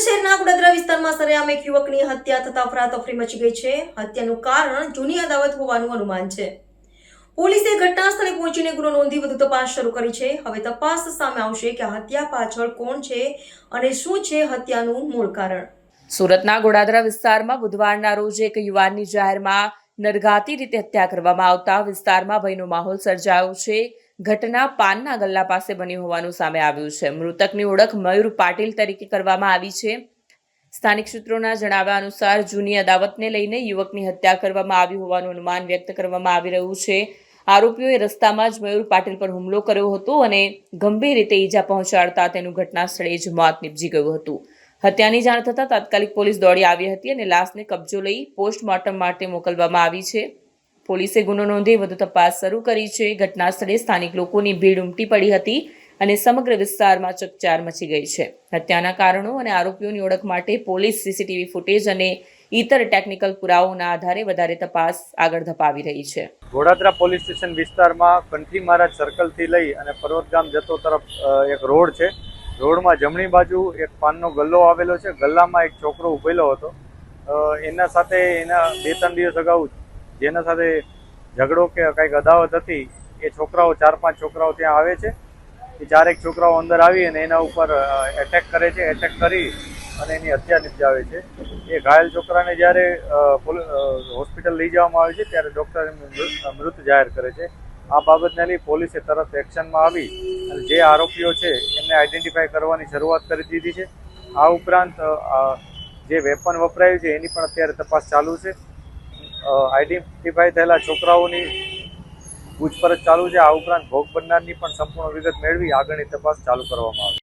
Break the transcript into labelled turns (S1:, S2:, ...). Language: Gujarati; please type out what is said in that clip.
S1: શહેરના ગોડાદરા વિસ્તારમાં સરેઆમ એક યુવકની હત્યા થતા અફરાતફરી મચી ગઈ છે. હત્યાનું કારણ જૂની અદાવત હોવાનું અનુમાન છે. પોલીસે ઘટના સ્થળે પહોંચીને ગુનો નોંધી વધુ તપાસ શરૂ કરી છે. હવે તપાસ સામે આવશે કે આ હત્યા પાછળ કોણ છે અને શું છે હત્યાનું મૂળ કારણ.
S2: સુરતના ગોડાદરા વિસ્તારમાં બુધવારના રોજ એક યુવાનની જાહેરમાં નરઘાતી રીતે હત્યા કરવામાં આવતા વિસ્તારમાં ભયનો માહોલ સર્જાયો છે. ઘટના પાનના ગલ્લા પાસે બની હોવાનું સામે આવ્યું છે. મૃતકની ઓળખ મયુર પાટીલ તરીકે કરવામાં આવી છે. સ્થાનિક સૂત્રોના જણાવ્યા અનુસાર જૂની અદાવતને લઈને યુવકની હત્યા કરવામાં આવી હોવાનું અનુમાન વ્યક્ત કરવામાં આવી રહ્યું છે. આરોપીઓએ રસ્તામાં જ મયુર પાટીલ પર હુમલો કર્યો હતો અને ગંભીર રીતે ઈજા પહોંચાડતા તેનું ઘટના સ્થળે જ મોત નીપજી ગયું હતું. હત્યાની જાણ થતાં તાત્કાલિક પોલીસ દોડી આવી હતી અને લાશને કબજો લઈ પોસ્ટમોર્ટમ માટે મોકલવામાં આવી છે. પોલીસે ગુનો નોંધી વધુ તપાસ શરૂ કરી છે. ઘટના સ્થળે સ્થાનિક લોકોની ભીડ ઉમટી પડી હતી અને સમગ્ર વિસ્તારમાં ચકચાર મચી ગઈ છે. હત્યાના કારણો અને આરોપીઓની ઓળખ માટે પોલીસ સીસીટીવી ફૂટેજ અને ઇતર ટેકનિકલ પુરાવાઓના આધારે વધારે તપાસ આગળ ધપાવી રહી છે.
S3: ગોડાદરા પોલીસ સ્ટેશન વિસ્તારમાં કંઠી મહારાજ સર્કલથી લઈ અને પર્વતગામ જતો તરફ એક રોડ છે. રોડમાં જમણી બાજુ એક પાનનો ગલ્લો આવેલો છે. ગલ્લામાં એક છોકરો ઊભેલો હતો. એના સાથે એના 2-3 દિવસ અગાઉ જેના સાથે ઝઘડો કે કંઈક અદાવત હતી એ છોકરાઓ 4-5 છોકરાઓ ત્યાં આવે છે. એ 4 છોકરાઓ અંદર આવી અને એના ઉપર એટેક કરે છે. એટેક કરી અને એની હત્યા નિપજાવે છે. એ ઘાયલ છોકરાને જ્યારે હોસ્પિટલ લઈ જવામાં આવે છે ત્યારે ડૉક્ટર મૃત જાહેર કરે છે. આ બાબતને લઈ પોલીસે તરત એક્શનમાં આવી અને જે આરોપીઓ છે એમને આઈડેન્ટિફાઈ કરવાની શરૂઆત કરી દીધી છે. આ ઉપરાંત જે વેપન વપરાયું છે એની પણ અત્યારે તપાસ ચાલુ છે. આઈડેન્ટિફાઈ થયેલા છોકરાઓની પૂછપરછ ચાલુ છે. આ ઉપરાંત ભોગ બનનારની પણ સંપૂર્ણ વિગત મેળવી આગળની તપાસ ચાલુ કરવામાં આવશે.